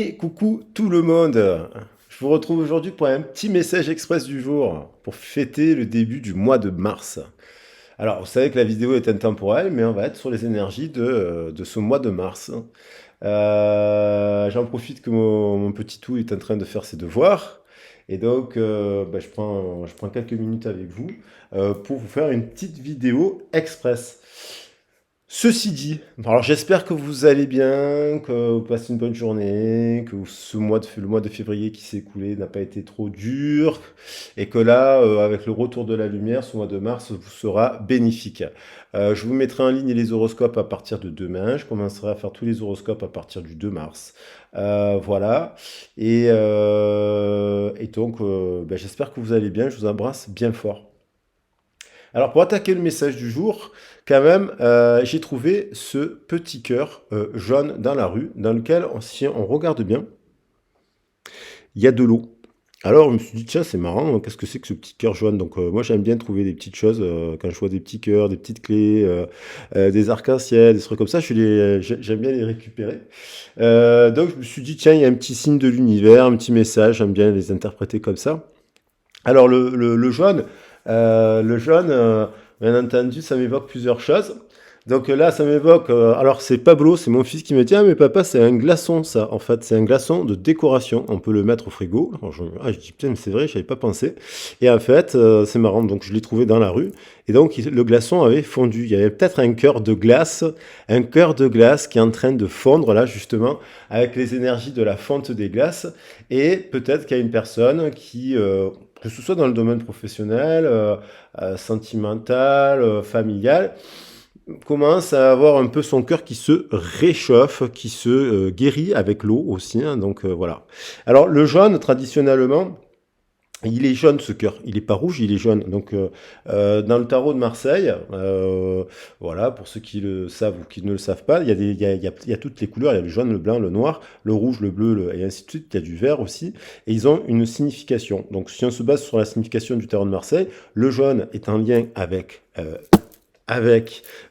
Et coucou tout le monde. Je vous retrouve aujourd'hui pour un petit message express du jour pour fêter le début du mois de mars. Alors, vous savez que la vidéo est intemporelle, mais on va être sur les énergies de ce mois de mars. J'en profite que mon petit tout est en train de faire ses devoirs. Et donc, je prends quelques minutes avec vous pour vous faire une petite vidéo express. Ceci dit, alors j'espère que vous allez bien, que vous passez une bonne journée, que le mois de février qui s'est écoulé n'a pas été trop dur, et que là, avec le retour de la lumière, ce mois de mars vous sera bénéfique. Je vous mettrai en ligne les horoscopes à partir de demain. Je commencerai à faire tous les horoscopes à partir du 2 mars. Voilà. Et donc, j'espère que vous allez bien. Je vous embrasse bien fort. Alors pour attaquer le message du jour, quand même, j'ai trouvé ce petit cœur jaune dans la rue, dans lequel, si on regarde bien, il y a de l'eau. Alors je me suis dit, tiens, c'est marrant, qu'est-ce que c'est que ce petit cœur jaune? Donc moi j'aime bien trouver des petites choses, quand je vois des petits cœurs, des petites clés, des arcs-en-ciel, des trucs comme ça, j'aime bien les récupérer. Donc je me suis dit, tiens, il y a un petit signe de l'univers, un petit message, j'aime bien les interpréter comme ça. Alors le jaune, bien entendu, ça m'évoque plusieurs choses. Donc là, ça m'évoque. Alors c'est Pablo, c'est mon fils qui me dit, ah mais papa, c'est un glaçon ça. En fait, c'est un glaçon de décoration. On peut le mettre au frigo. Alors, je dis putain, mais c'est vrai, je n'avais pas pensé. Et en fait, c'est marrant. Donc je l'ai trouvé dans la rue. Et donc le glaçon avait fondu. Il y avait peut-être un cœur de glace qui est en train de fondre là justement avec les énergies de la fonte des glaces. Et peut-être qu'il y a une personne que ce soit dans le domaine professionnel, sentimental, familial, commence à avoir un peu son cœur qui se réchauffe, qui se guérit avec l'eau aussi. Hein, donc voilà. Alors le jaune, traditionnellement, il est jaune ce cœur, il est pas rouge, il est jaune. Donc dans le tarot de Marseille, voilà, pour ceux qui le savent ou qui ne le savent pas, il y a, il y a toutes les couleurs, il y a le jaune, le blanc, le noir, le rouge, le bleu, et ainsi de suite, il y a du vert aussi, et ils ont une signification. Donc si on se base sur la signification du tarot de Marseille, le jaune est en lien avec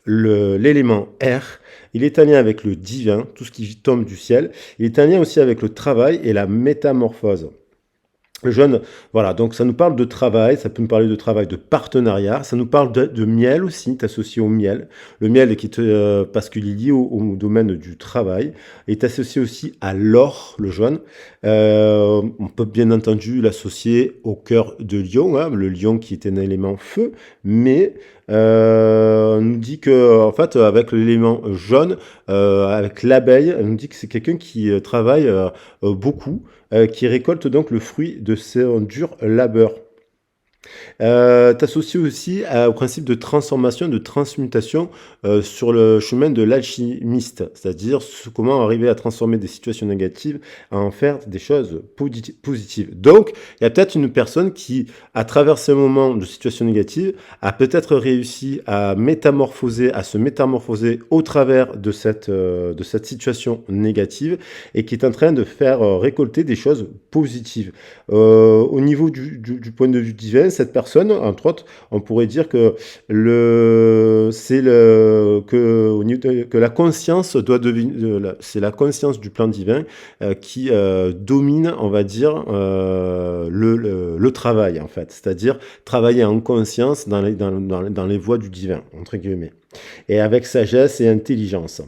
l'élément air, il est en lien avec le divin, tout ce qui tombe du ciel, il est en lien aussi avec le travail et la métamorphose. Le jeune, voilà, donc ça nous parle de travail, ça peut nous parler de travail, de partenariat, ça nous parle de miel aussi, associé au miel. Le miel, parce qu'il est lié au domaine du travail, est associé aussi à l'or, le jaune. On peut bien entendu l'associer au cœur de lion, hein, le lion qui est un élément feu, mais on nous dit que, en fait, avec l'élément jaune, avec l'abeille, on nous dit que c'est quelqu'un qui travaille beaucoup, qui récolte donc le fruit de son dur labeur. T'associes aussi au principe de transformation, de transmutation sur le chemin de l'alchimiste, c'est-à-dire comment arriver à transformer des situations négatives à en faire des choses positives. Donc, il y a peut-être une personne qui, à travers ces moments de situation négative, a peut-être réussi à se métamorphoser au travers de cette situation négative et qui est en train de faire récolter des choses positives. Au niveau du point de vue divin, cette personne, entre autres, on pourrait dire que que la conscience doit devenir, c'est la conscience du plan divin qui domine, on va dire, le travail, en fait. C'est-à-dire travailler en conscience dans les voies du divin, entre guillemets. Et avec sagesse et intelligence.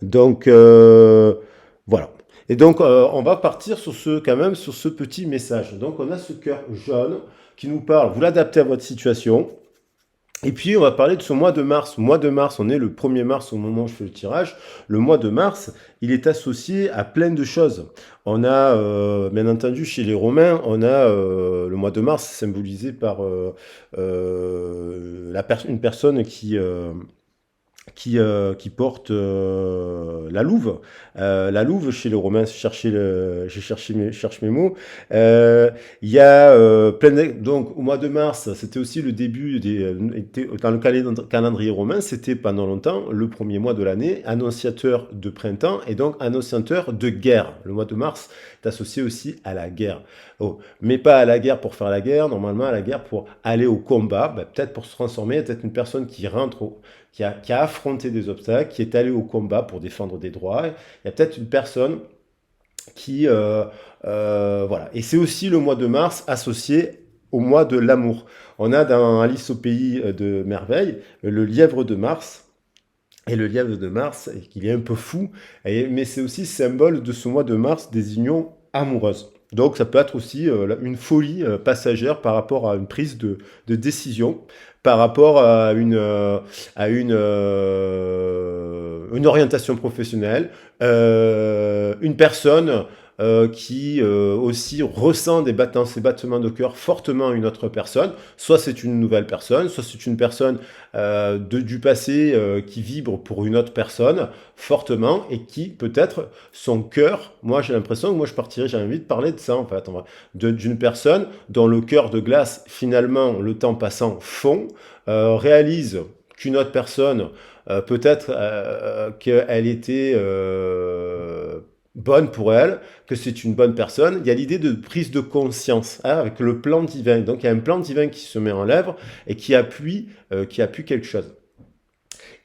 Donc, voilà. Et donc, on va partir quand même sur ce petit message. Donc, on a ce cœur jaune qui nous parle, vous l'adaptez à votre situation. Et puis, on va parler de ce mois de mars. Mois de mars, on est le 1er mars au moment où je fais le tirage. Le mois de mars, il est associé à plein de choses. On a, bien entendu, chez les Romains, on a le mois de mars symbolisé par une personne qui porte la louve. La louve, chez les Romains, je cherche mes mots. Il y a donc au mois de mars, c'était aussi le début dans le calendrier romain, c'était pendant longtemps le premier mois de l'année, annonciateur de printemps et donc annonciateur de guerre. Le mois de mars est associé aussi à la guerre. Oh, mais pas à la guerre pour faire la guerre, normalement à la guerre pour aller au combat, peut-être pour se transformer, peut-être une personne qui a affronté des obstacles, qui est allé au combat pour défendre des droits. Il y a peut-être une personne qui voilà. Et c'est aussi le mois de mars associé au mois de l'amour. On a dans Alice au pays de merveilles le lièvre de Mars. Et le lièvre de Mars, il est un peu fou, mais c'est aussi symbole de ce mois de mars des unions amoureuses. Donc ça peut être aussi une folie passagère par rapport à une prise de décision, par rapport à une orientation professionnelle, une personne qui aussi ressent ces battements de cœur fortement à une autre personne. Soit c'est une nouvelle personne, soit c'est une personne du passé qui vibre pour une autre personne fortement et qui peut-être son cœur, moi j'ai l'impression que j'ai envie de parler de ça en fait, d'une personne dont le cœur de glace finalement le temps passant fond, réalise qu'une autre personne peut-être qu'elle était bonne pour elle, que c'est une bonne personne. Il y a l'idée de prise de conscience avec le plan divin. Donc il y a un plan divin qui se met en œuvre et qui appuie quelque chose.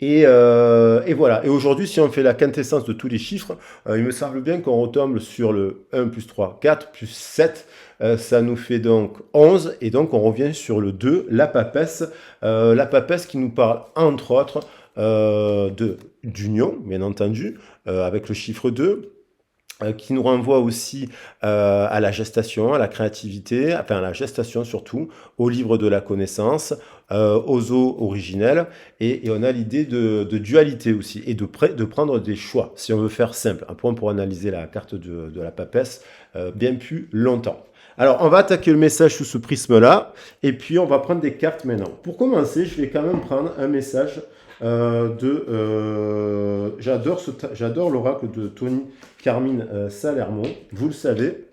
Et voilà. Et aujourd'hui, si on fait la quintessence de tous les chiffres, il me semble bien qu'on retombe sur le 1 plus 3, 4 plus 7. Ça nous fait donc 11. Et donc, on revient sur le 2, la papesse. La papesse qui nous parle, entre autres, d'union, bien entendu, avec le chiffre 2. Qui nous renvoie aussi à la gestation, à la créativité, enfin à la gestation surtout, au livre de la connaissance, aux eaux originelles, et on a l'idée de dualité aussi, et de prendre des choix, si on veut faire simple. Après, on pourra analyser la carte de la papesse bien plus longtemps. Alors, on va attaquer le message sous ce prisme-là, et puis on va prendre des cartes maintenant. Pour commencer, je vais quand même prendre un message j'adore l'oracle de Tony Carmine Salermo, vous le savez.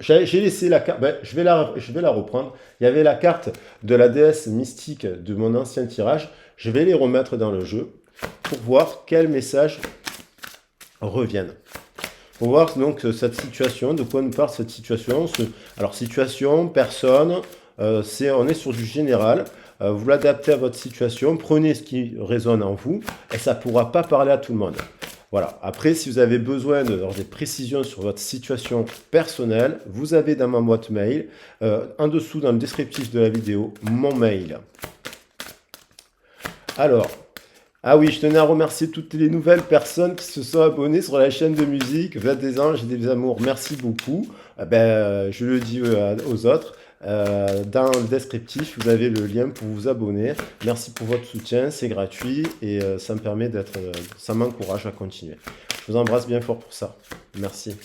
J'ai laissé la carte, je vais la reprendre. Il y avait la carte de la déesse mystique de mon ancien tirage. Je vais les remettre dans le jeu pour voir quels messages reviennent. Pour voir donc cette situation, de quoi nous parle cette situation. Alors situation, personne, on est sur du général. Vous l'adaptez à votre situation, prenez ce qui résonne en vous, et ça ne pourra pas parler à tout le monde. Voilà. Après, si vous avez besoin d'avoir des précisions sur votre situation personnelle, vous avez dans ma boîte mail, en dessous dans le descriptif de la vidéo, mon mail. Alors, ah oui, je tenais à remercier toutes les nouvelles personnes qui se sont abonnées sur la chaîne de musique. Vous êtes des anges et des amours, merci beaucoup. Je le dis aux autres. Dans le descriptif, vous avez le lien pour vous abonner. Merci pour votre soutien, c'est gratuit et ça m'encourage à continuer. Je vous embrasse bien fort pour ça. Merci.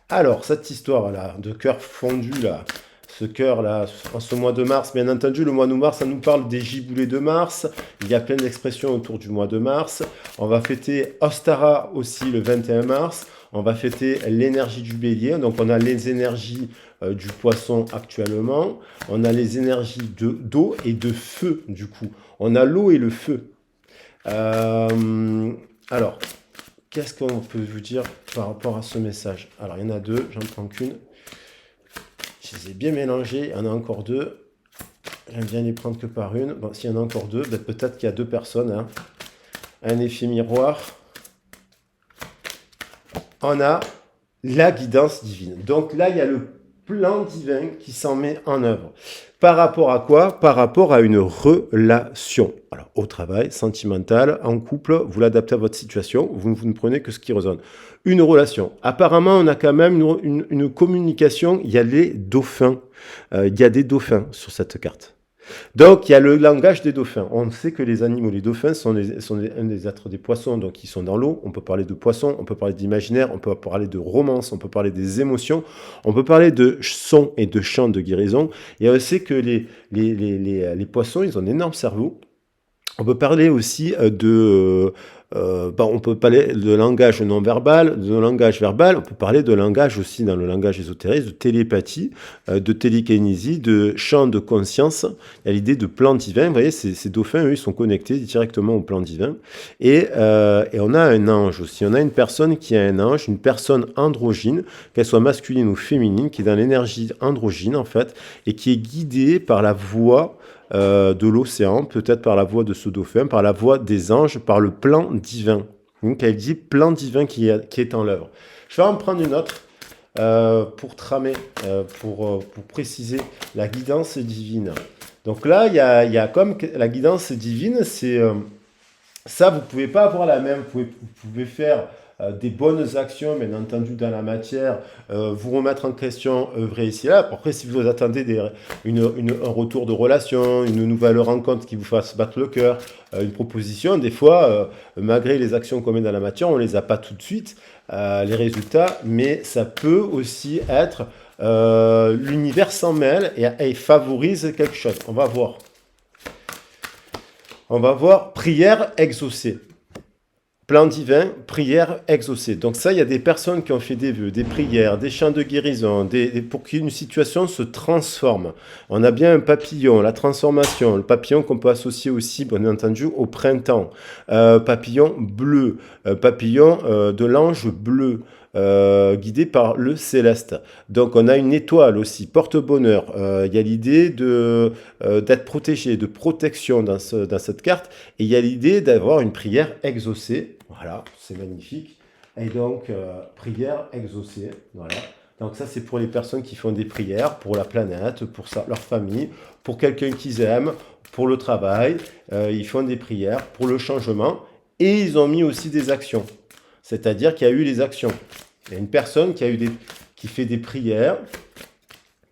Alors, cette histoire là, de cœur fondu là, ce cœur là, en ce mois de mars, bien entendu, le mois de mars, ça nous parle des giboulées de mars. Il y a plein d'expressions autour du mois de mars. On va fêter Ostara aussi le 21 mars. On va fêter l'énergie du bélier. Donc, on a les énergies du poisson actuellement. On a les énergies d'eau et de feu, du coup. On a l'eau et le feu. Alors, qu'est-ce qu'on peut vous dire par rapport à ce message? Alors, il y en a deux, j'en prends qu'une. Je les ai bien mélangés, il y en a encore deux. J'aime bien les prendre que par une. Bon, s'il y en a encore deux, peut-être qu'il y a deux personnes. Hein. Un effet miroir. On a la guidance divine. Donc là, il y a le plan divin qui s'en met en œuvre. Par rapport à quoi? Par rapport à une relation. Alors, au travail, sentimental, en couple, vous l'adaptez à votre situation, vous ne prenez que ce qui résonne. Une relation. Apparemment, on a quand même une communication, il y a les dauphins. Il y a des dauphins sur cette carte. Donc, il y a le langage des dauphins. On sait que les animaux, les dauphins, sont un des êtres des poissons, donc ils sont dans l'eau. On peut parler de poissons, on peut parler d'imaginaire, on peut parler de romance, on peut parler des émotions, on peut parler de sons et de chants de guérison. Et on sait que les poissons, ils ont un énorme cerveau. On peut parler aussi on peut parler de langage non verbal, de langage verbal, on peut parler de langage aussi dans le langage ésotérique, de télépathie, de télékinésie, de champ de conscience. Il y a l'idée de plan divin. Vous voyez, ces dauphins, eux, ils sont connectés directement au plan divin. Et on a un ange aussi. On a une personne qui a un ange, une personne androgyne, qu'elle soit masculine ou féminine, qui est dans l'énergie androgyne, en fait, et qui est guidée par la voix de l'océan, peut-être par la voix de ce dauphin, par la voix des anges, par le plan divin. Donc elle dit plan divin qui est en l'œuvre. Je vais en prendre une autre pour tramer, pour préciser la guidance divine. Donc là, il y a comme la guidance divine, c'est ça, vous pouvez pas avoir la même. Vous pouvez faire des bonnes actions, bien entendu, dans la matière, vous remettre en question, œuvrer ici et là. Après, si vous attendez un retour de relation, une nouvelle rencontre qui vous fasse battre le cœur, une proposition, des fois, malgré les actions qu'on met dans la matière, on les a pas tout de suite, les résultats, mais ça peut aussi être l'univers s'en mêle et favorise quelque chose. On va voir. On va voir prière exaucée. Plan divin, prière exaucée. Donc ça, il y a des personnes qui ont fait des vœux, des prières, des chants de guérison, pour qu'une situation se transforme. On a bien un papillon, la transformation, le papillon qu'on peut associer aussi, bien entendu, au printemps. Papillon bleu, papillon de l'ange bleu. Guidé par le céleste. Donc on a une étoile aussi, porte-bonheur. Il y a l'idée d'être protégé, de protection dans cette carte. Et il y a l'idée d'avoir une prière exaucée. Voilà, c'est magnifique. Et donc, prière exaucée. Voilà. Donc ça, c'est pour les personnes qui font des prières, pour la planète, pour leur famille, pour quelqu'un qu'ils aiment, pour le travail. Ils font des prières pour le changement. Et ils ont mis aussi des actions. C'est-à-dire qu'il y a eu les actions. Il y a une personne qui fait des prières,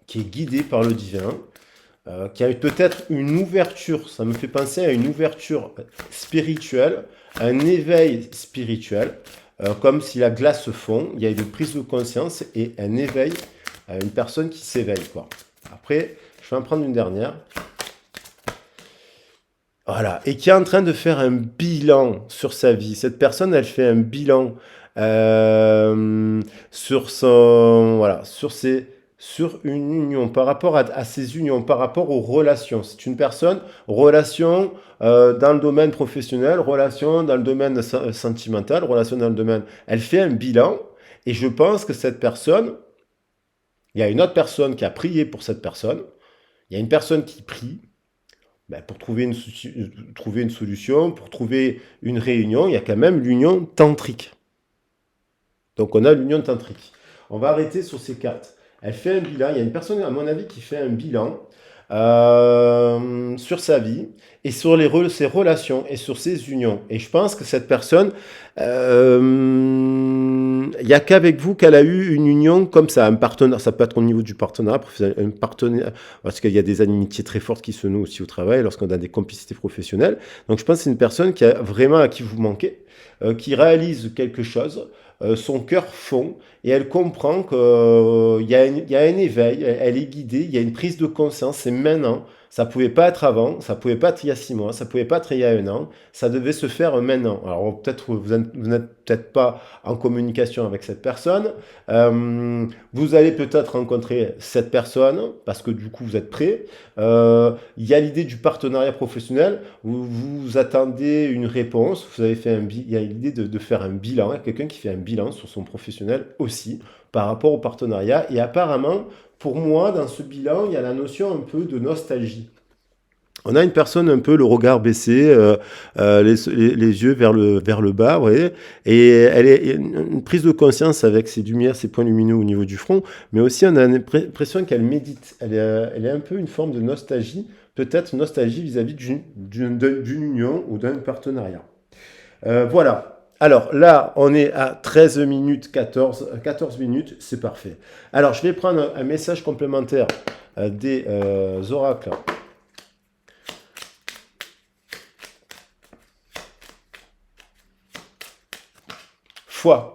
qui est guidée par le divin, qui a eu peut-être une ouverture, ça me fait penser à une ouverture spirituelle, un éveil spirituel, comme si la glace se fond, il y a une prise de conscience et un éveil, une personne qui s'éveille, quoi. Après, je vais en prendre une dernière. Voilà, et qui est en train de faire un bilan sur sa vie. Cette personne, elle fait un bilan sur voilà, sur une union, par rapport à ses unions, par rapport aux relations. C'est une personne, relation dans le domaine professionnel, relation dans le domaine sentimental, relation dans le domaine. Elle fait un bilan, et je pense que cette personne, il y a une autre personne qui a prié pour cette personne, il y a une personne qui prie. Ben, pour trouver une solution, pour trouver une réunion, il y a quand même l'union tantrique. Donc on a l'union tantrique. On va arrêter sur ces cartes. Elle fait un bilan. Il y a une personne, à mon avis, qui fait un bilan sur sa vie et sur ses relations et sur ses unions. Et je pense que cette personne, il n'y a qu'avec vous qu'elle a eu une union comme ça, un partenaire. Ça peut être au niveau du partenariat, un partenaire, parce qu'il y a des amitiés très fortes qui se nouent aussi au travail lorsqu'on a des complicités professionnelles. Donc je pense que c'est une personne qui a vraiment à qui vous manquez, qui réalise quelque chose. Son cœur fond et elle comprend qu'il y a un éveil, elle est guidée, il y a une prise de conscience, c'est maintenant. Ça pouvait pas être avant, ça pouvait pas être il y a 6 mois, ça pouvait pas être il y a 1 an, ça devait se faire maintenant. Alors peut-être vous n'êtes peut-être pas en communication avec cette personne, vous allez peut-être rencontrer cette personne parce que du coup vous êtes prêt. Il y a l'idée du partenariat professionnel, vous attendez une réponse, il y a l'idée de faire un bilan, quelqu'un qui fait un bilan sur son professionnel aussi par rapport au partenariat et apparemment. Pour moi, dans ce bilan, il y a la notion un peu de nostalgie. On a une personne un peu le regard baissé, les yeux vers le bas, vous voyez, et elle est une prise de conscience avec ses lumières, ses points lumineux au niveau du front, mais aussi on a l'impression qu'elle médite. Elle est un peu une forme de nostalgie, peut-être nostalgie vis-à-vis d'une union ou d'un partenariat. Voilà. Alors là, on est à 13 minutes 14 minutes, c'est parfait. Alors, je vais prendre un message complémentaire des oracles. Foi.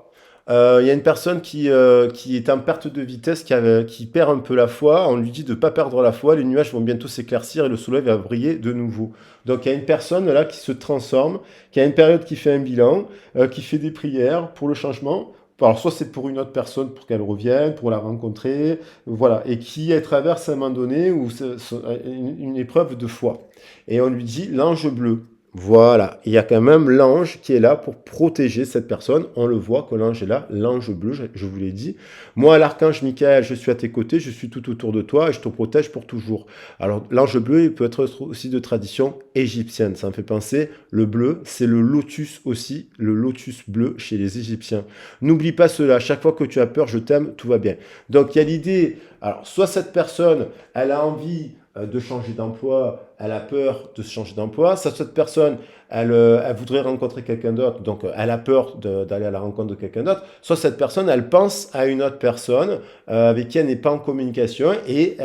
Il y a une personne qui est en perte de vitesse, qui perd un peu la foi. On lui dit de ne pas perdre la foi. Les nuages vont bientôt s'éclaircir et le soleil va briller de nouveau. Donc il y a une personne là qui se transforme, qui a une période qui fait un bilan, qui fait des prières pour le changement. Alors soit c'est pour une autre personne pour qu'elle revienne, pour la rencontrer, voilà, et qui traverse à un moment donné une épreuve de foi. Et on lui dit l'ange bleu. Voilà, il y a quand même l'ange qui est là pour protéger cette personne. On le voit que l'ange est là, l'ange bleu, je vous l'ai dit. Moi, l'archange Michael, je suis à tes côtés, je suis tout autour de toi et je te protège pour toujours. Alors, l'ange bleu, il peut être aussi de tradition égyptienne. Ça me fait penser, le bleu, c'est le lotus aussi, le lotus bleu chez les Égyptiens. N'oublie pas cela, chaque fois que tu as peur, je t'aime, tout va bien. Donc, il y a l'idée, alors, soit cette personne, elle a envie de changer d'emploi, elle a peur de se changer d'emploi. Cette personne, elle voudrait rencontrer quelqu'un d'autre, donc elle a peur d'aller à la rencontre de quelqu'un d'autre. Soit cette personne, elle pense à une autre personne avec qui elle n'est pas en communication et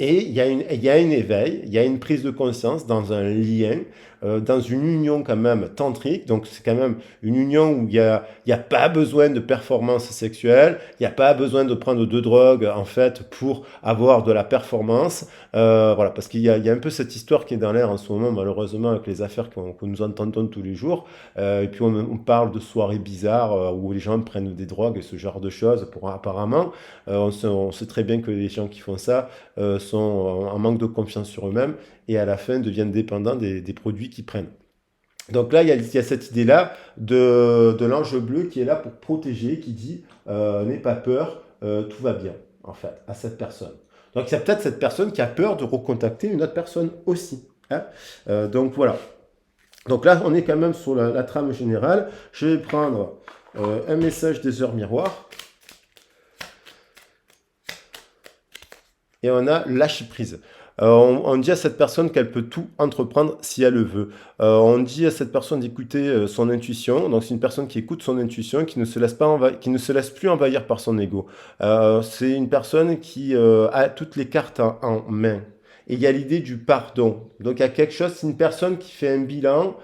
il y a un éveil, il y a une prise de conscience dans un lien, dans une union quand même tantrique. Donc c'est quand même une union où il y a pas besoin de performance sexuelle, il n'y a pas besoin de prendre de drogue en fait pour avoir de la performance. Voilà, parce qu'il y a un peu cette histoire qui est dans l'air en ce moment, malheureusement, avec les affaires que nous entendons tous les jours. Et puis on parle de soirées bizarres où les gens prennent des drogues et ce genre de choses. Apparemment, on sait très bien que les gens qui font ça sont en manque de confiance sur eux-mêmes et à la fin deviennent dépendants des produits qu'ils prennent. Donc là, il y a cette idée-là de l'ange bleu qui est là pour protéger, qui dit n'aie pas peur, tout va bien, en fait, à cette personne. Donc il y a peut-être cette personne qui a peur de recontacter une autre personne aussi, hein. Donc voilà. Donc là, on est quand même sur la trame générale. Je vais prendre un message des heures miroirs et on a lâcher prise. On dit à cette personne qu'elle peut tout entreprendre si elle le veut. On dit à cette personne d'écouter son intuition. Donc c'est une personne qui écoute son intuition, qui ne se laisse pas qui ne se laisse plus envahir par son ego. C'est une personne qui a toutes les cartes en main. Et il y a l'idée du pardon. Donc il y a quelque chose, c'est une personne qui fait un bilan,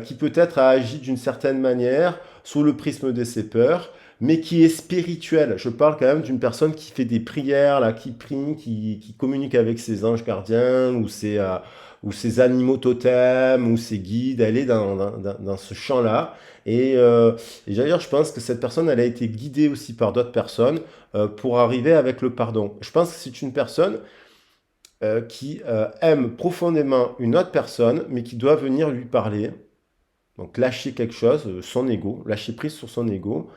qui peut-être a agi d'une certaine manière sous le prisme de ses peurs, mais qui est spirituel. Je parle quand même d'une personne qui fait des prières, là, qui prie, qui communique avec ses anges gardiens ou ses animaux totems ou ses guides. Elle est dans ce champ-là. Et d'ailleurs, je pense que cette personne, elle a été guidée aussi par d'autres personnes pour arriver avec le pardon. Je pense que c'est une personne qui aime profondément une autre personne, mais qui doit venir lui parler. Donc lâcher quelque chose, son ego, lâcher prise sur son ego,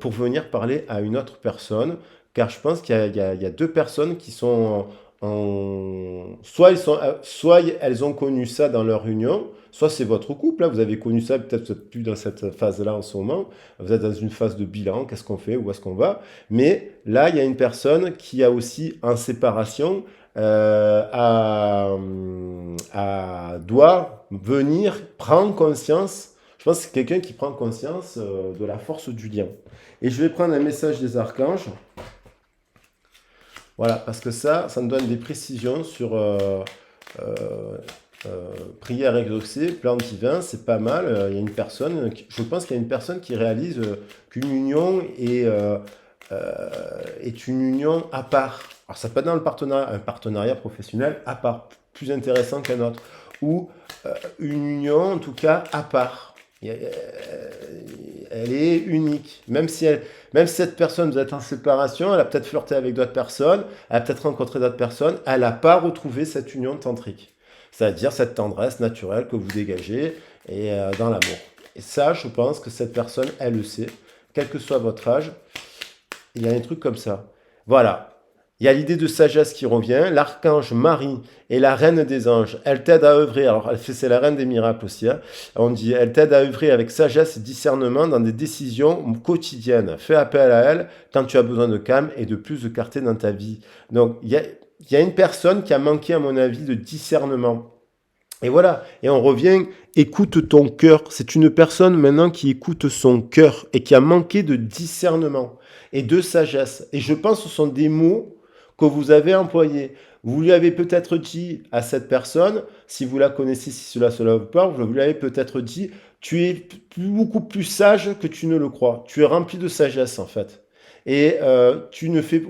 pour venir parler à une autre personne, car je pense qu'il y a deux personnes qui sont soit elles ont connu ça dans leur union, soit c'est votre couple, là, vous avez connu ça, peut-être vous n'êtes plus dans cette phase-là en ce moment, vous êtes dans une phase de bilan, qu'est-ce qu'on fait, où est-ce qu'on va, mais là, il y a une personne qui a aussi en séparation, doit venir prendre conscience. Je pense que c'est quelqu'un qui prend conscience de la force du lien. Et je vais prendre un message des archanges. Voilà, parce que ça me donne des précisions sur prière exaucée, plan divin, c'est pas mal. Il y a une personne, je pense qu'il y a une personne qui réalise qu'une union est une union à part. Alors ça peut être dans le partenariat, un partenariat professionnel à part, plus intéressant qu'un autre, ou une union en tout cas à part. Elle est unique. Même si cette personne, vous êtes en séparation, elle a peut-être flirté avec d'autres personnes, elle a peut-être rencontré d'autres personnes, elle n'a pas retrouvé cette union tantrique. C'est-à-dire cette tendresse naturelle que vous dégagez et dans l'amour. Et ça, je pense que cette personne, elle le sait, quel que soit votre âge. Il y a un truc comme ça. Voilà. Il y a l'idée de sagesse qui revient. L'archange Marie est la reine des anges. Elle t'aide à œuvrer. Alors, c'est la reine des miracles aussi, hein. On dit, elle t'aide à œuvrer avec sagesse et discernement dans des décisions quotidiennes. Fais appel à elle quand tu as besoin de calme et de plus de clarté dans ta vie. Donc, il y a une personne qui a manqué, à mon avis, de discernement. Et voilà, et on revient, écoute ton cœur. C'est une personne maintenant qui écoute son cœur et qui a manqué de discernement et de sagesse. Et je pense que ce sont des mots que vous avez employés. Vous lui avez peut-être dit à cette personne, si vous la connaissez, si cela vous parle, vous lui avez peut-être dit, tu es beaucoup plus sage que tu ne le crois. Tu es rempli de sagesse en fait. Et tu ne fais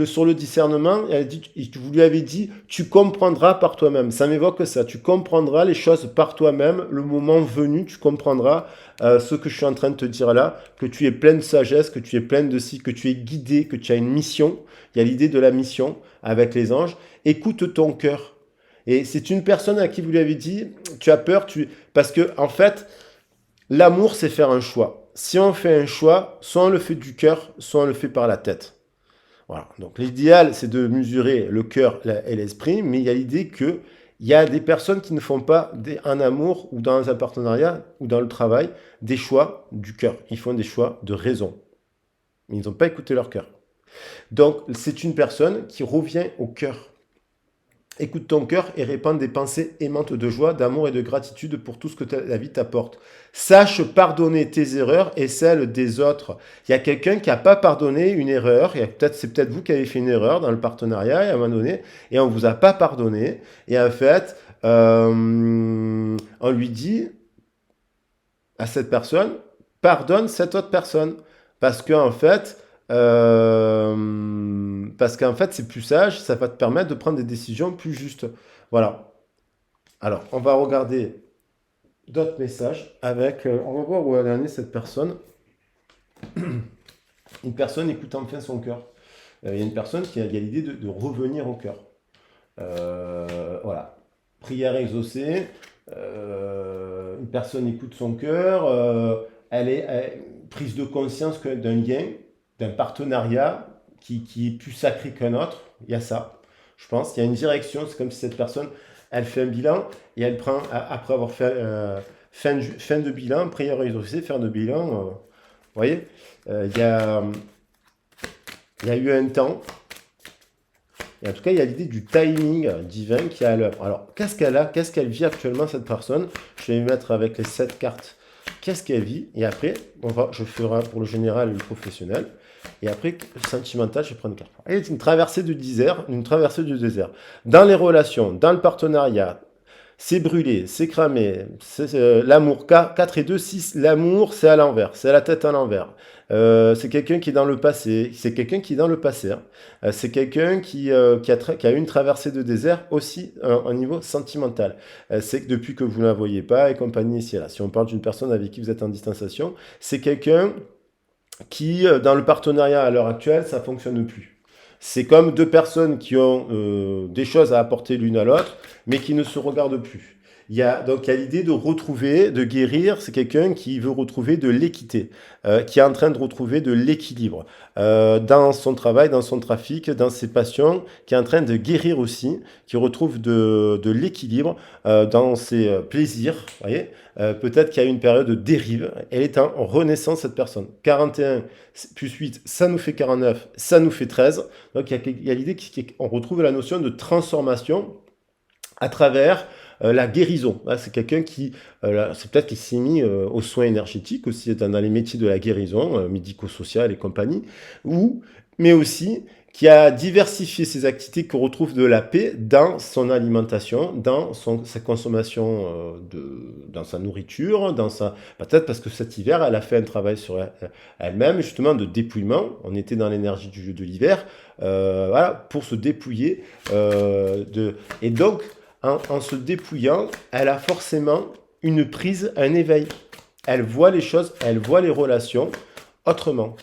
sur le discernement, vous lui avez dit, tu comprendras par toi-même. Ça m'évoque ça. Tu comprendras les choses par toi-même. Le moment venu, tu comprendras ce que je suis en train de te dire là, que tu es plein de sagesse, que tu es plein de ci, que tu es guidé, que tu as une mission. Il y a l'idée de la mission avec les anges. Écoute ton cœur. Et c'est une personne à qui vous lui avez dit, tu as peur, parce que en fait, l'amour, c'est faire un choix. Si on fait un choix, soit on le fait du cœur, soit on le fait par la tête. Voilà. Donc l'idéal, c'est de mesurer le cœur et l'esprit, mais il y a l'idée que il y a des personnes qui ne font pas un amour ou dans un partenariat ou dans le travail des choix du cœur. Ils font des choix de raison. Mais ils n'ont pas écouté leur cœur. Donc c'est une personne qui revient au cœur. Écoute ton cœur et répand des pensées aimantes de joie, d'amour et de gratitude pour tout ce que la vie t'apporte. Sache pardonner tes erreurs et celles des autres. Il y a quelqu'un qui n'a pas pardonné une erreur. C'est peut-être vous qui avez fait une erreur dans le partenariat à un moment donné et on ne vous a pas pardonné. Et en fait, on lui dit à cette personne, pardonne cette autre personne. Parce qu'en fait, c'est plus sage, ça va te permettre de prendre des décisions plus justes. Voilà. Alors, on va regarder d'autres messages avec. On va voir où elle en est cette personne. Une personne écoute enfin son cœur. Il y a une personne qui a l'idée de revenir au cœur. Voilà. Prière exaucée. Une personne écoute son cœur. Elle est prise de conscience d'un lien, d'un partenariat qui est plus sacré qu'un autre. Il y a ça, je pense. Il y a une direction. C'est comme si cette personne, elle fait un bilan et elle prend, après avoir fait fin de bilan, prière exaucée, fin de bilan. Vous voyez, il y a eu un temps. Et en tout cas, il y a l'idée du timing divin qui est à l'œuvre. Alors, qu'est-ce qu'elle a? Qu'est-ce qu'elle vit actuellement, cette personne? Je vais mettre avec les 7 cartes. Qu'est-ce qu'elle vit? Et après, je ferai pour le général et le professionnel. Et après, le sentimental, je vais prendre une carte. Elle est une traversée du désert, Dans les relations, dans le partenariat, c'est brûlé, c'est cramé, c'est l'amour. 4 et 2, 6, l'amour, c'est à l'envers, c'est la tête à l'envers. C'est quelqu'un qui est dans le passé, c'est quelqu'un qui est dans le passé. C'est quelqu'un qui a eu une traversée de désert aussi au niveau sentimental. C'est que depuis que vous ne la voyez pas et compagnie ici et là. Si on parle d'une personne avec qui vous êtes en distanciation, c'est quelqu'un qui, dans le partenariat à l'heure actuelle, ça ne fonctionne plus. C'est comme deux personnes qui ont des choses à apporter l'une à l'autre, mais qui ne se regardent plus. Donc il y a l'idée de retrouver, de guérir. C'est quelqu'un qui veut retrouver de l'équité, qui est en train de retrouver de l'équilibre dans son travail, dans son trafic, dans ses passions, qui est en train de guérir aussi, qui retrouve de l'équilibre dans ses plaisirs. Voyez, peut-être qu'il y a une période de dérive. Elle est en renaissance, cette personne. 41 plus 8, ça nous fait 49, ça nous fait 13. Donc il y a l'idée qu'on retrouve la notion de transformation à travers la guérison. Là, c'est quelqu'un qui, c'est peut-être qu'il s'est mis aux soins énergétiques aussi, dans les métiers de la guérison, médico-social et compagnie, mais aussi qui a diversifié ses activités, qui retrouve de la paix dans son alimentation, dans sa consommation, dans sa nourriture, peut-être parce que cet hiver, elle a fait un travail sur elle-même, justement, de dépouillement. On était dans l'énergie du jeu de l'hiver, voilà, pour se dépouiller. Et donc, en se dépouillant, elle a forcément une prise, un éveil. Elle voit les choses, elle voit les relations autrement.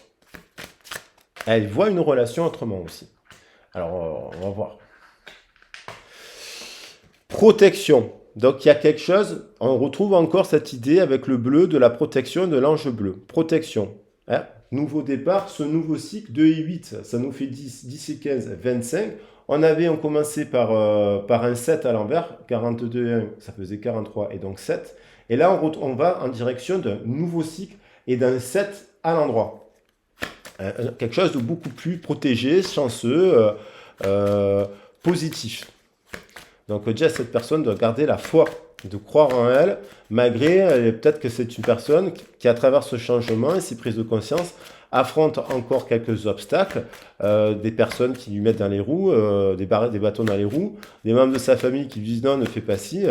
Elle voit une relation autrement aussi. Alors, on va voir. Protection. Donc, il y a quelque chose, on retrouve encore cette idée avec le bleu de la protection de l'ange bleu. Protection. Hein? Nouveau départ, ce nouveau cycle, 2 et 8, ça nous fait 10, 10 et 15, 25. On commencé par un 7 à l'envers, 42 et 1, ça faisait 43 et donc 7. Et là, on va en direction d'un nouveau cycle et d'un 7 à l'endroit. Quelque chose de beaucoup plus protégé, chanceux, positif. Donc déjà, cette personne doit garder la foi, de croire en elle, malgré peut-être que c'est une personne qui, à travers ce changement et ses prises de conscience, affronte encore quelques obstacles, des personnes qui lui mettent dans les roues, des bâtons dans les roues, des membres de sa famille qui lui disent non, ne fais pas ci,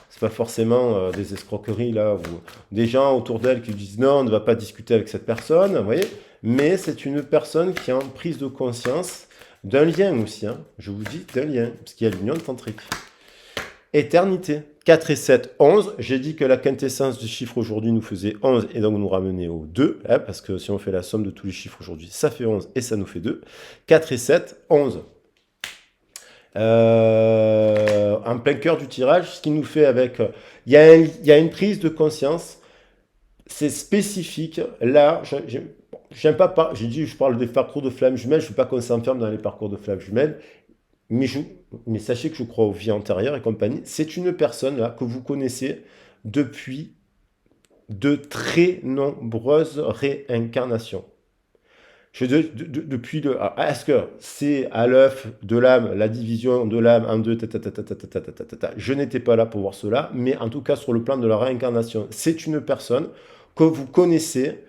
c'est pas forcément des escroqueries là, ou des gens autour d'elle qui lui disent non, on ne va pas discuter avec cette personne, vous voyez, mais c'est une personne qui est en prise de conscience d'un lien aussi, hein, je vous dis d'un lien, parce qu'il y a l'union tantrique. Éternité. 4 et 7, 11. J'ai dit que la quintessence du chiffre aujourd'hui nous faisait 11 et donc nous ramenait au 2, hein, parce que si on fait la somme de tous les chiffres aujourd'hui, ça fait 11 et ça nous fait 2. 4 et 7, 11. en plein cœur du tirage, ce qui nous fait avec... il y a une prise de conscience, c'est spécifique. Là, j'aime pas, j'ai dit, je parle des parcours de flammes jumelles, je ne veux pas qu'on s'enferme dans les parcours de flammes jumelles, mais, mais sachez que je crois aux vies antérieures et compagnie. C'est une personne là que vous connaissez depuis de très nombreuses réincarnations. Depuis le. Est-ce que c'est à l'œuf de l'âme, la division de l'âme en deux, je n'étais pas là pour voir cela, mais en tout cas sur le plan de la réincarnation, c'est une personne que vous connaissez.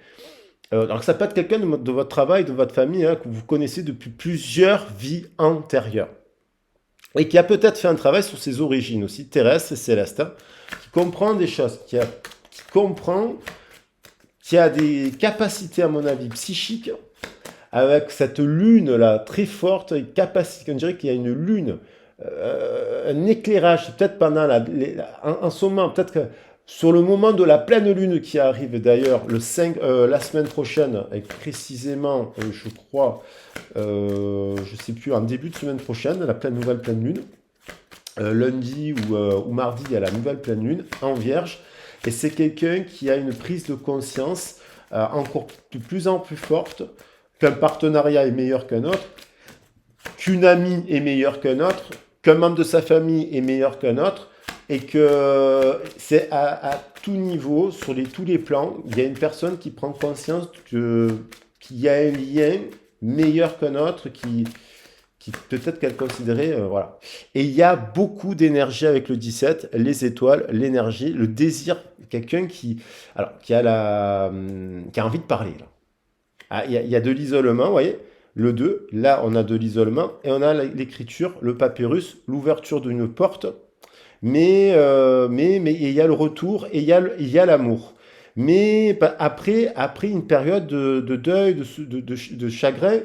Donc ça peut être quelqu'un de votre travail, de votre famille, hein, que vous connaissez depuis plusieurs vies antérieures. Et qui a peut-être fait un travail sur ses origines aussi, terrestres et célestes, hein, qui comprend des choses, qui comprend, qui a des capacités, à mon avis, psychiques, avec cette lune-là, très forte, capacité, on dirait qu'il y a une lune, un éclairage, peut-être pendant en ce moment, peut-être que sur le moment de la pleine lune qui arrive d'ailleurs, la semaine prochaine, et précisément, je crois, je ne sais plus, en début de semaine prochaine, la nouvelle pleine lune, lundi ou mardi, il y a la nouvelle pleine lune en Vierge, et c'est quelqu'un qui a une prise de conscience encore de plus en plus forte, qu'un partenariat est meilleur qu'un autre, qu'une amie est meilleure qu'un autre, qu'un membre de sa famille est meilleur qu'un autre, et que c'est à tout niveau, sur tous les plans, il y a une personne qui prend conscience qu'il y a un lien meilleur qu'un autre, qui peut-être qu'elle considérait, voilà. Et il y a beaucoup d'énergie avec le 17, les étoiles, l'énergie, le désir, quelqu'un qui a envie de parler, là. Ah, il y a de l'isolement, vous voyez, le 2, là on a de l'isolement, et on a l'écriture, le papyrus, l'ouverture d'une porte, mais il y a le retour, et il y a l'amour. Mais après une période de deuil, de chagrin,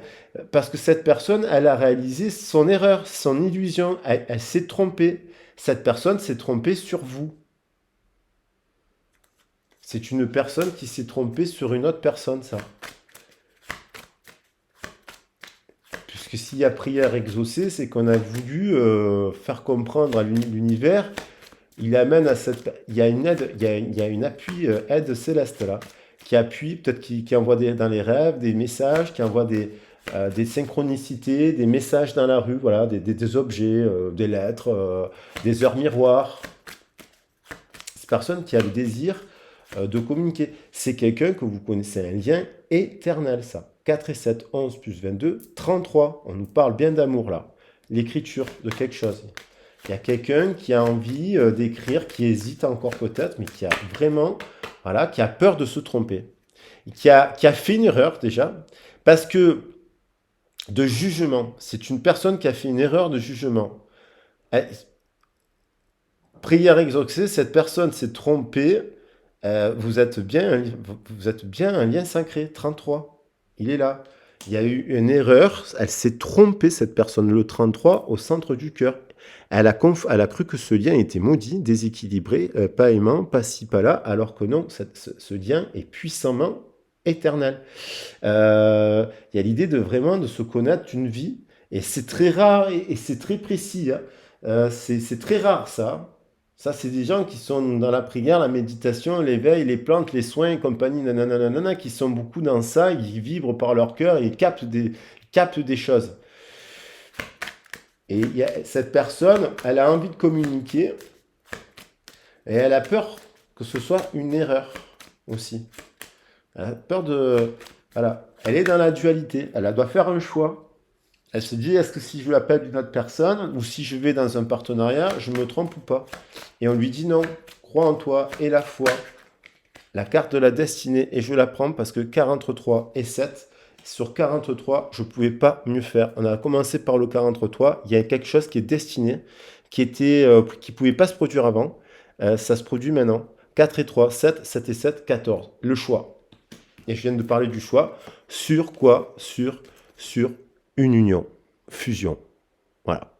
parce que cette personne, elle a réalisé son erreur, son illusion, elle s'est trompée. Cette personne s'est trompée sur vous. C'est une personne qui s'est trompée sur une autre personne, ça. Puisque s'il y a prière exaucée, c'est qu'on a voulu faire comprendre à l'univers, il amène à cette... Il y a une aide, il y a une appui, aide céleste là, qui appuie, peut-être qui envoie dans les rêves des messages, qui envoie des synchronicités, des messages dans la rue, voilà, des objets, des lettres, des heures miroirs. Cette personne qui a le désir de communiquer, c'est quelqu'un que vous connaissez, un lien éternel, ça. 4 et 7, 11 plus 22, 33. On nous parle bien d'amour là. L'écriture de quelque chose. Il y a quelqu'un qui a envie d'écrire, qui hésite encore peut-être, mais qui a vraiment, voilà, qui a peur de se tromper. Qui a fait une erreur déjà, parce que de jugement, c'est une personne qui a fait une erreur de jugement. Prière exaucée, cette personne s'est trompée. Vous êtes bien un lien sacré, 33. Il est là. Il y a eu une erreur, elle s'est trompée, cette personne, le 33, au centre du cœur. Elle a cru que ce lien était maudit, déséquilibré, pas aimant, pas ci, pas là, alors que non, ce lien est puissamment éternel. Il y a l'idée de se connaître d'une vie, et c'est très rare, et c'est très précis. Hein. C'est très rare, ça. Ça, c'est des gens qui sont dans la prière, la méditation, l'éveil, les plantes, les soins et compagnie, nanana, qui sont beaucoup dans ça, ils vibrent par leur cœur et ils captent des choses. Et cette personne, elle a envie de communiquer et elle a peur que ce soit une erreur aussi. Elle a peur de... Voilà. Elle est dans la dualité, elle doit faire un choix. Elle se dit, est-ce que si je l'appelle d'une autre personne, ou si je vais dans un partenariat, je me trompe ou pas? Et on lui dit non, crois en toi et la foi, la carte de la destinée, et je la prends parce que 43 et 7, sur 43, je ne pouvais pas mieux faire. On a commencé par le 43, il y a quelque chose qui est destiné, qui ne pouvait pas se produire avant, ça se produit maintenant. 4 et 3, 7, 7 et 7, 14, le choix. Et je viens de parler du choix, sur quoi? Sur une union, fusion. Voilà.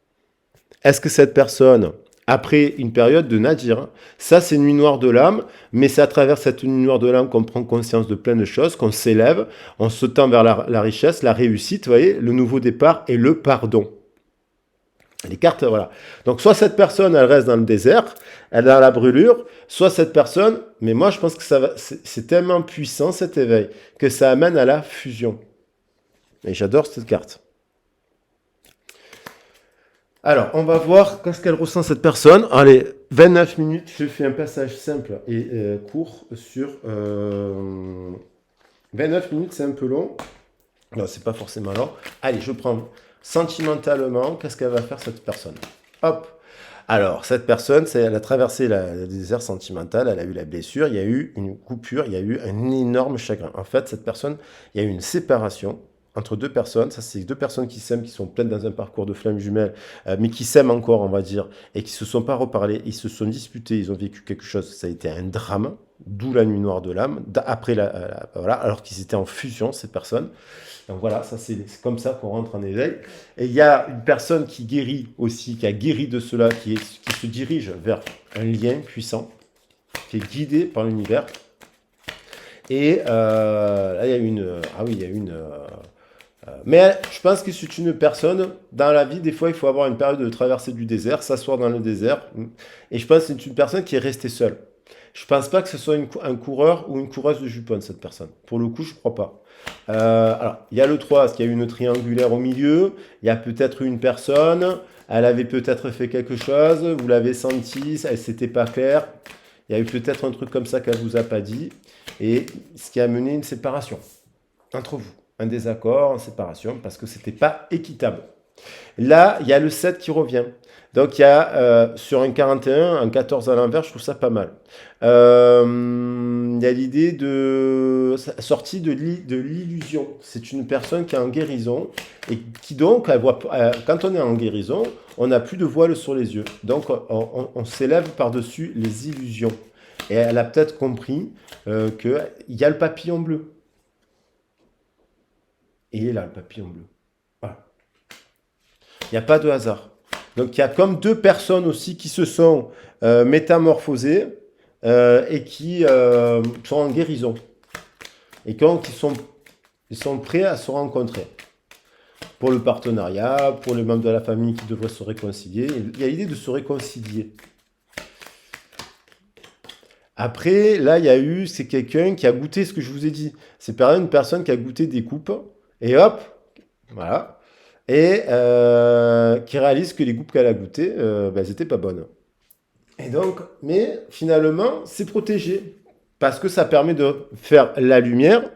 Est-ce que cette personne, après une période de nadir, ça c'est une nuit noire de l'âme, mais c'est à travers cette nuit noire de l'âme qu'on prend conscience de plein de choses, qu'on s'élève, on se tend vers la richesse, la réussite, vous voyez, le nouveau départ et le pardon. Les cartes, voilà. Donc, soit cette personne, elle reste dans le désert, elle a la brûlure, soit cette personne, mais moi, je pense que c'est tellement puissant cet éveil que ça amène à la fusion. Et j'adore cette carte. Alors, on va voir qu'est-ce qu'elle ressent cette personne. Allez, 29 minutes, je fais un passage simple et court sur 29 minutes, c'est un peu long. Non, c'est pas forcément long. Allez, je prends sentimentalement, qu'est-ce qu'elle va faire cette personne? Hop. Alors, cette personne, elle a traversé le désert sentimental, elle a eu la blessure, il y a eu une coupure, il y a eu un énorme chagrin. En fait, cette personne, il y a eu une séparation entre deux personnes. Ça, c'est deux personnes qui s'aiment, qui sont pleines dans un parcours de flammes jumelles, mais qui s'aiment encore, on va dire, et qui se sont pas reparlés. Ils se sont disputés, ils ont vécu quelque chose. Ça a été un drame, d'où la nuit noire de l'âme. Après, voilà, alors qu'ils étaient en fusion, ces personnes. Donc voilà, ça c'est comme ça qu'on rentre en éveil. Et il y a une personne qui guérit aussi, qui a guéri de cela, qui se dirige vers un lien puissant, qui est guidé par l'univers. Et là, il y a une... Ah oui, il y a une... mais je pense que c'est une personne, dans la vie, des fois, il faut avoir une période de traversée du désert, s'asseoir dans le désert. Et je pense que c'est une personne qui est restée seule. Je pense pas que ce soit un coureur ou une coureuse de jupons, cette personne. Pour le coup, je crois pas. Alors, il y a le 3, parce qu'il y a une triangulaire au milieu. Il y a peut-être une personne, elle avait peut-être fait quelque chose, vous l'avez senti, c'était pas clair. Il y a eu peut-être un truc comme ça qu'elle vous a pas dit. Et ce qui a mené une séparation entre vous. Un désaccord, une séparation, parce que c'était pas équitable. Là, il y a le 7 qui revient. Donc, il y a sur un 41, un 14 à l'envers, je trouve ça pas mal. Il y a l'idée de sortie de l'illusion. C'est une personne qui est en guérison et qui donc, quand on est en guérison, on n'a plus de voile sur les yeux. Donc, on s'élève par-dessus les illusions. Et elle a peut-être compris qu'il y a le papillon bleu. Et il est là, le papillon bleu. Voilà. Il n'y a pas de hasard. Donc, il y a comme deux personnes aussi qui se sont métamorphosées et qui sont en guérison. Et donc, ils sont prêts à se rencontrer. Pour le partenariat, pour les membres de la famille qui devraient se réconcilier. Il y a l'idée de se réconcilier. Après, là, c'est quelqu'un qui a goûté ce que je vous ai dit. C'est par exemple une personne qui a goûté des coupes. Et hop, voilà. Et qui réalise que les coupes qu'elle a goûtées, elles n'étaient pas bonnes. Et donc, mais finalement, c'est protégé. Parce que ça permet de faire la lumière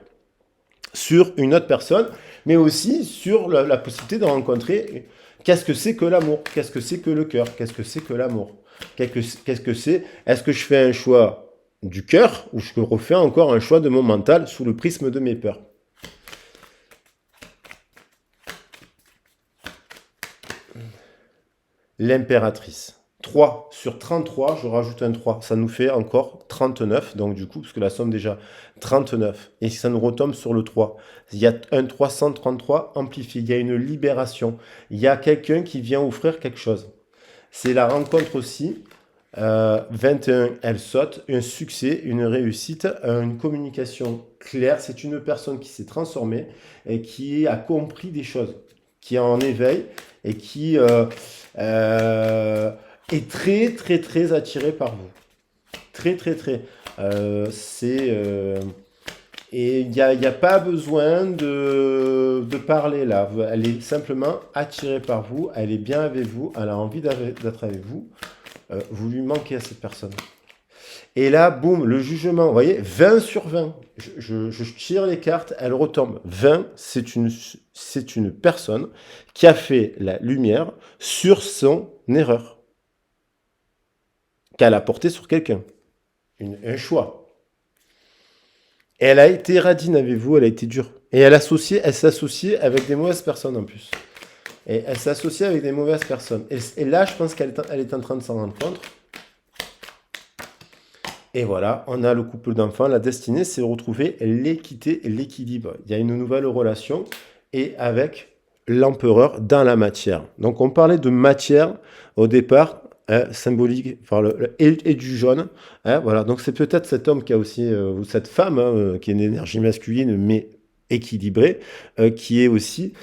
sur une autre personne, mais aussi sur la possibilité de rencontrer qu'est-ce que c'est que l'amour, qu'est-ce que c'est que le cœur, qu'est-ce que c'est que l'amour, qu'est-ce que c'est, est-ce que je fais un choix du cœur ou je refais encore un choix de mon mental sous le prisme de mes peurs. L'impératrice. 3 sur 33, je rajoute un 3. Ça nous fait encore 39. Donc du coup, parce que la somme déjà 39. Et ça nous retombe sur le 3. Il y a un 333 amplifié. Il y a une libération. Il y a quelqu'un qui vient offrir quelque chose. C'est la rencontre aussi. 21, elle saute. Un succès, une réussite, une communication claire. C'est une personne qui s'est transformée et qui a compris des choses, qui est en éveil et qui est très très très attiré par vous. Très très très. Et il n'y a pas besoin de parler là. Elle est simplement attirée par vous, elle est bien avec vous, elle a envie d'être avec vous. Vous lui manquez à cette personne. Et là, boum, le jugement, vous voyez, 20 sur 20. Je tire les cartes, elles retombent. 20, c'est une personne qui a fait la lumière sur son erreur. Qu'elle a portée sur quelqu'un. Un choix. Et elle a été radine avec vous, elle a été dure. Et elle s'associe avec des mauvaises personnes en plus. Et elle s'associe avec des mauvaises personnes. Et là, je pense qu'elle est en train de s'en rendre compte. Et voilà, on a le couple d'enfants. La destinée, c'est de retrouver l'équité et l'équilibre. Il y a une nouvelle relation et avec l'empereur dans la matière. Donc, on parlait de matière au départ, symbolique, et du jaune. Voilà, donc c'est peut-être cet homme qui a aussi, ou cette femme, qui est une énergie masculine, mais équilibré, qui est aussi,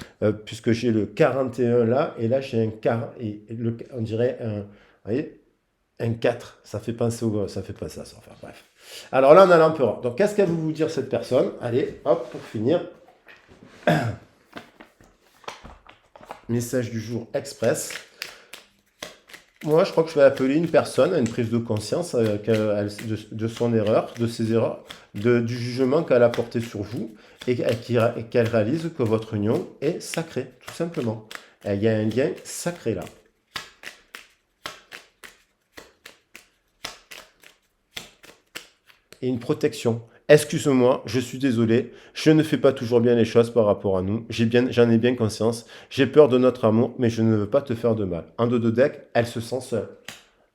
puisque j'ai le 41 là, et là j'ai un quart, on dirait un, vous voyez, un 4, ça fait penser ça fait penser à ça, enfin bref. Alors là on a l'empereur. Donc qu'est-ce qu'elle veut vous dire cette personne? Allez, hop, pour finir, message du jour express. Moi, je crois que je vais appeler une personne à une prise de conscience de son erreur, de ses erreurs, du jugement qu'elle a porté sur vous et qu'elle réalise que votre union est sacrée, tout simplement. Et il y a un lien sacré là. Et une protection. Excuse-moi, je suis désolé, je ne fais pas toujours bien les choses par rapport à nous, j'en ai bien conscience, j'ai peur de notre amour, mais je ne veux pas te faire de mal. En dos de deck, elle se sent seule.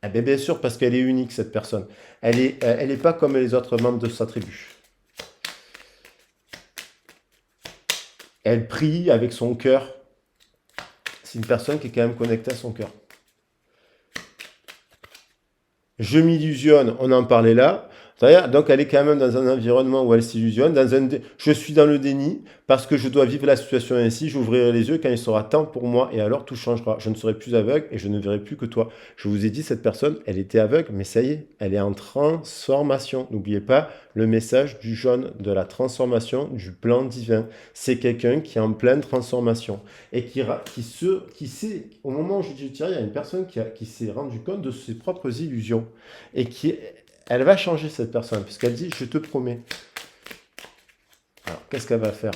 Eh bien, bien sûr, parce qu'elle est unique, cette personne. Elle est pas comme les autres membres de sa tribu. Elle prie avec son cœur. C'est une personne qui est quand même connectée à son cœur. Je m'illusionne, on en parlait là. Donc elle est quand même dans un environnement où elle s'illusionne. Je suis dans le déni parce que je dois vivre la situation ainsi. J'ouvrirai les yeux quand il sera temps pour moi et alors tout changera. Je ne serai plus aveugle et je ne verrai plus que toi. Je vous ai dit, cette personne, elle était aveugle, mais ça y est, elle est en transformation. N'oubliez pas le message du jaune, de la transformation, du plan divin. C'est quelqu'un qui est en pleine transformation et qui sait, au moment où je dirais, il y a une personne qui s'est rendu compte de ses propres illusions et elle va changer, cette personne, puisqu'elle dit, je te promets. Alors, qu'est-ce qu'elle va faire?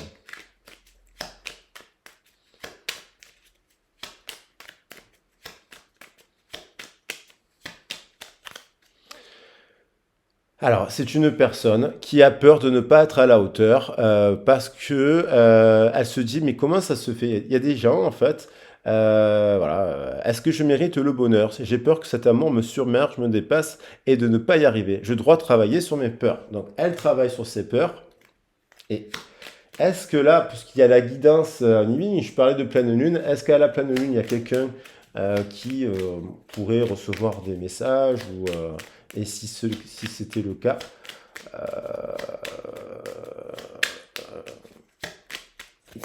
Alors, c'est une personne qui a peur de ne pas être à la hauteur parce que elle se dit, mais comment ça se fait? Il y a des gens, en fait, voilà, est-ce que je mérite le bonheur? J'ai peur que cet amour me submerge, me dépasse et de ne pas y arriver. Je dois travailler sur mes peurs. Donc, elle travaille sur ses peurs. Et est-ce que là, puisqu'il y a la guidance divine, je parlais de pleine lune, est-ce qu'à la pleine lune, il y a quelqu'un qui pourrait recevoir des messages et si c'était le cas, euh,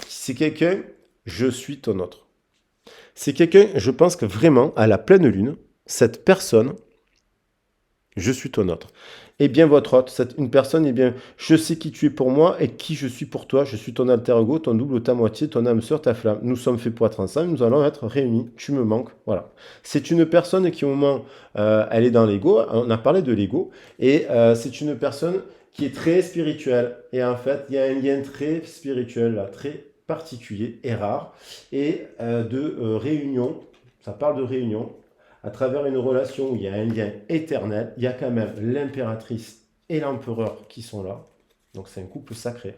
c'est quelqu'un, je suis ton autre. C'est quelqu'un, je pense que vraiment, à la pleine lune, cette personne, je suis ton autre. Et bien votre autre, une personne, eh bien, je sais qui tu es pour moi et qui je suis pour toi. Je suis ton alter ego, ton double, ta moitié, ton âme sœur, ta flamme. Nous sommes faits pour être ensemble, nous allons être réunis. Tu me manques, voilà. C'est une personne qui, au moment, elle est dans l'ego. On a parlé de l'ego. Et c'est une personne qui est très spirituelle. Et en fait, il y a un lien très spirituel, là, très particulier et rare. Et de réunion, ça parle de réunion à travers une relation où il y a un lien éternel, il y a quand même l'impératrice et l'empereur qui sont là. Donc c'est un couple sacré.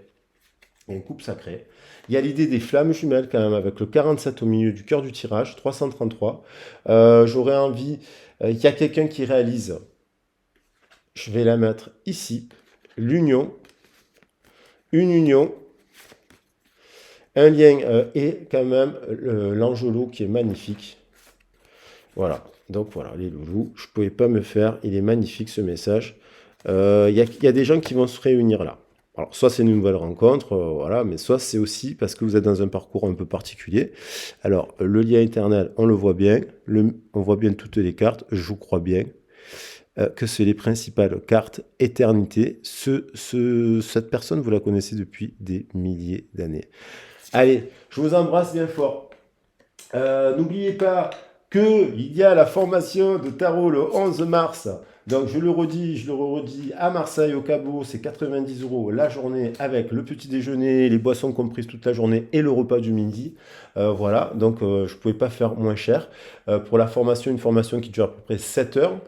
Il y a un couple sacré. Il y a l'idée des flammes jumelles quand même, avec le 47 au milieu du cœur du tirage, 333. J'aurais envie, il y a quelqu'un qui réalise, je vais la mettre ici, l'union, une union, un lien et quand même l'angelot qui est magnifique. Voilà, donc voilà, les loulous, je ne pouvais pas me faire, il est magnifique ce message. Il y a des gens qui vont se réunir là. Alors, soit c'est une nouvelle rencontre, voilà, mais soit c'est aussi parce que vous êtes dans un parcours un peu particulier. Alors, le lien éternel, on le voit bien, on voit bien toutes les cartes, je crois bien que c'est les principales cartes éternité. Cette personne, vous la connaissez depuis des milliers d'années. Allez, je vous embrasse bien fort. N'oubliez pas qu'il y a la formation de tarot le 11 mars. Donc je le redis, à Marseille, au Cabot, c'est 90 € la journée avec le petit déjeuner, les boissons comprises toute la journée et le repas du midi. Voilà, donc je ne pouvais pas faire moins cher. Pour la formation, une formation qui dure à peu près 7 heures.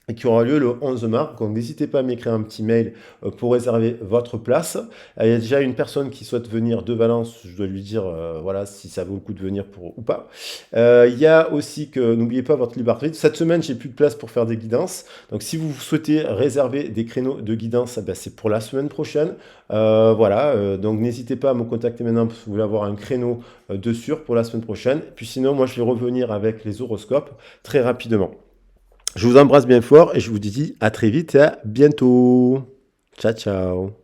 Et qui aura lieu le 11 mars. Donc n'hésitez pas à m'écrire un petit mail pour réserver votre place. Il y a déjà une personne qui souhaite venir de Valence. Je dois lui dire voilà si ça vaut le coup de venir ou pas. Il y a aussi que n'oubliez pas votre libre arbitre. Cette semaine, j'ai plus de place pour faire des guidances. Donc si vous souhaitez réserver des créneaux de guidance, ben, c'est pour la semaine prochaine. Voilà. Donc n'hésitez pas à me contacter maintenant si vous voulez avoir un créneau de sûr pour la semaine prochaine. Puis sinon, moi, je vais revenir avec les horoscopes très rapidement. Je vous embrasse bien fort et je vous dis à très vite et à bientôt. Ciao, ciao.